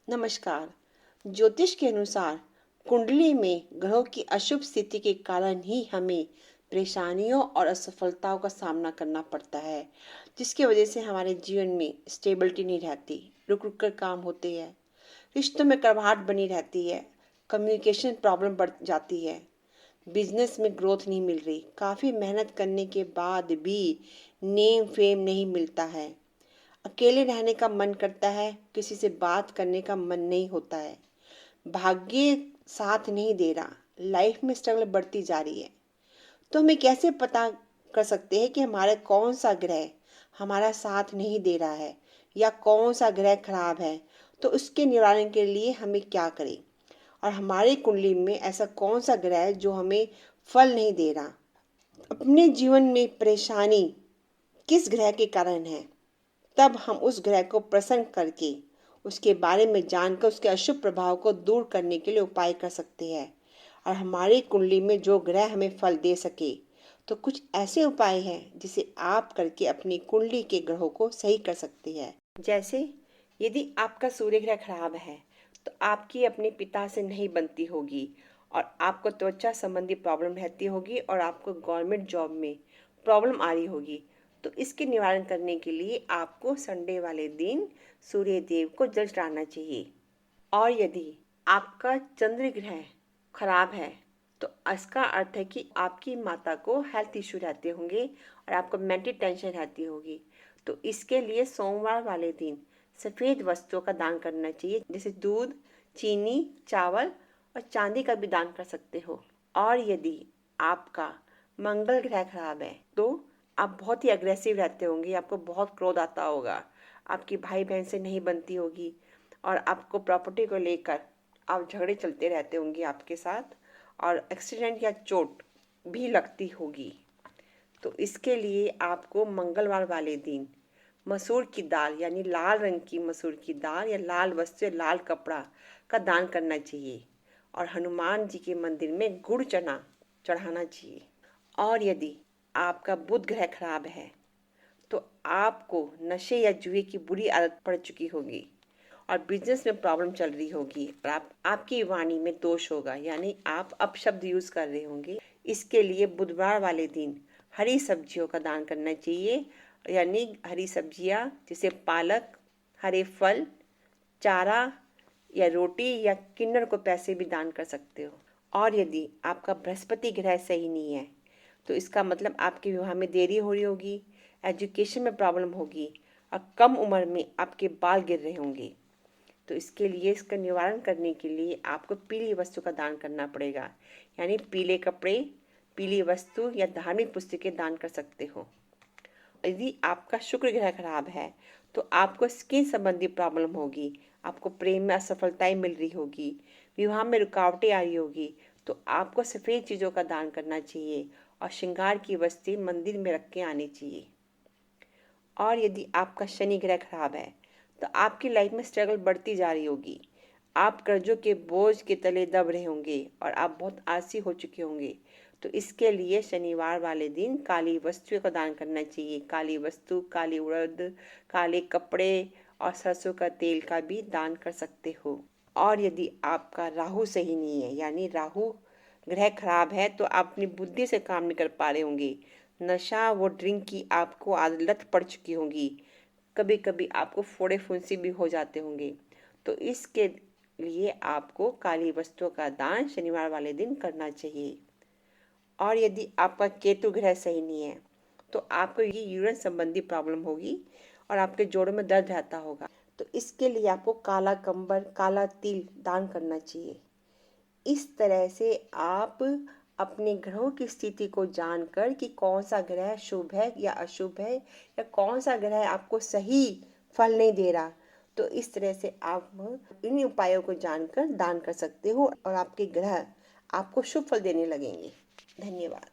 नमस्कार। ज्योतिष के अनुसार कुंडली में ग्रहों की अशुभ स्थिति के कारण ही हमें परेशानियों और असफलताओं का सामना करना पड़ता है, जिसकी वजह से हमारे जीवन में स्टेबिलिटी नहीं रहती, रुक रुक कर काम होते हैं, रिश्तों में कड़वाहट बनी रहती है, कम्युनिकेशन प्रॉब्लम बढ़ जाती है, बिजनेस में ग्रोथ नहीं मिल रही, काफ़ी मेहनत करने के बाद भी नेम फेम नहीं मिलता है, अकेले रहने का मन करता है, किसी से बात करने का मन नहीं होता है, भाग्य साथ नहीं दे रहा, लाइफ में स्ट्रगल बढ़ती जा रही है। तो हमें कैसे पता कर सकते हैं कि हमारा कौन सा ग्रह हमारा साथ नहीं दे रहा है या कौन सा ग्रह खराब है? तो उसके निवारण के लिए हमें क्या करें? और हमारी कुंडली में ऐसा कौन सा ग्रह है जो हमें फल नहीं दे रहा? अपने जीवन में परेशानी किस ग्रह के कारण है? तब हम उस ग्रह को प्रसन्न करके उसके बारे में जानकर उसके अशुभ प्रभाव को दूर करने के लिए उपाय कर सकते हैं। और हमारी कुंडली में जो ग्रह हमें फल दे सके, तो कुछ ऐसे उपाय हैं जिसे आप करके अपनी कुंडली के ग्रहों को सही कर सकते हैं। जैसे यदि आपका सूर्य ग्रह खराब है तो आपकी अपने पिता से नहीं बनती होगी और आपको त्वचा संबंधी प्रॉब्लम रहती होगी और आपको गवर्नमेंट जॉब में प्रॉब्लम आ रही होगी। तो इसके निवारण करने के लिए आपको संडे वाले दिन सूर्य देव को जल चढ़ाना चाहिए। और यदि आपका चंद्र ग्रह खराब है तो इसका अर्थ है कि आपकी माता को हेल्थ इश्यू रहते होंगे और आपको मेंटल टेंशन रहती होगी। तो इसके लिए सोमवार वाले दिन सफ़ेद वस्त्रों का दान करना चाहिए, जैसे दूध, चीनी, चावल और चांदी का भी दान कर सकते हो। और यदि आपका मंगल ग्रह खराब है तो आप बहुत ही अग्रेसिव रहते होंगे, आपको बहुत क्रोध आता होगा, आपकी भाई बहन से नहीं बनती होगी और आपको प्रॉपर्टी को लेकर आप झगड़े चलते रहते होंगे आपके साथ और एक्सीडेंट या चोट भी लगती होगी। तो इसके लिए आपको मंगलवार वाले दिन मसूर की दाल यानी लाल रंग की मसूर की दाल या लाल वस्त्र या लाल कपड़ा का दान करना चाहिए और हनुमान जी के मंदिर में गुड़ चना चढ़ाना चाहिए। और यदि आपका बुध ग्रह खराब है तो आपको नशे या जुए की बुरी आदत पड़ चुकी होगी और बिजनेस में प्रॉब्लम चल रही होगी और आपकी वाणी में दोष होगा, यानी आप अपशब्द यूज कर रहे होंगे। इसके लिए बुधवार वाले दिन हरी सब्जियों का दान करना चाहिए, यानी हरी सब्जियां जैसे पालक, हरे फल, चारा या रोटी या किन्नर को पैसे भी दान कर सकते हो। और यदि आपका बृहस्पति ग्रह सही नहीं है तो इसका मतलब आपके विवाह में देरी हो रही होगी, एजुकेशन में प्रॉब्लम होगी और कम उम्र में आपके बाल गिर रहे होंगे। तो इसके लिए इसका निवारण करने के लिए आपको पीली वस्तु का दान करना पड़ेगा, यानी पीले कपड़े, पीली वस्तु या धार्मिक पुस्तकें दान कर सकते हो। यदि आपका शुक्र ग्रह खराब है तो आपको स्किन संबंधी प्रॉब्लम होगी, आपको प्रेम में असफलताएं मिल रही होगी, विवाह में रुकावटें आ रही होगी। तो आपको सफ़ेद चीज़ों का दान करना चाहिए और श्रृंगार की वस्तुएं मंदिर में रख के आनी चाहिए। और यदि आपका शनि ग्रह खराब है तो आपकी लाइफ में स्ट्रगल बढ़ती जा रही होगी, आप कर्जों के बोझ के तले दब रहे होंगे और आप बहुत आलसी हो चुके होंगे। तो इसके लिए शनिवार वाले दिन काली वस्तुओं का दान करना चाहिए, काली वस्तु, काली उड़द, काले कपड़े और सरसों का तेल का भी दान कर सकते हो। और यदि आपका राहु सही नहीं है, यानी राहु ग्रह खराब है, तो आप अपनी बुद्धि से काम नहीं कर पा रहे होंगे, नशा व ड्रिंक की आपको आदत पड़ चुकी होगी, कभी कभी आपको फोड़े फुंसी भी हो जाते होंगे। तो इसके लिए आपको काली वस्तुओं का दान शनिवार वाले दिन करना चाहिए। और यदि आपका केतु ग्रह सही नहीं है तो आपको ये यूरिन संबंधी प्रॉब्लम होगी और आपके जोड़ों में दर्द रहता होगा। तो इसके लिए आपको काला कंबल, काला तिल दान करना चाहिए। इस तरह से आप अपने ग्रहों की स्थिति को जानकर कि कौन सा ग्रह शुभ है या अशुभ है या कौन सा ग्रह आपको सही फल नहीं दे रहा, तो इस तरह से आप इन उपायों को जानकर दान कर सकते हो और आपके ग्रह आपको शुभ फल देने लगेंगे। धन्यवाद।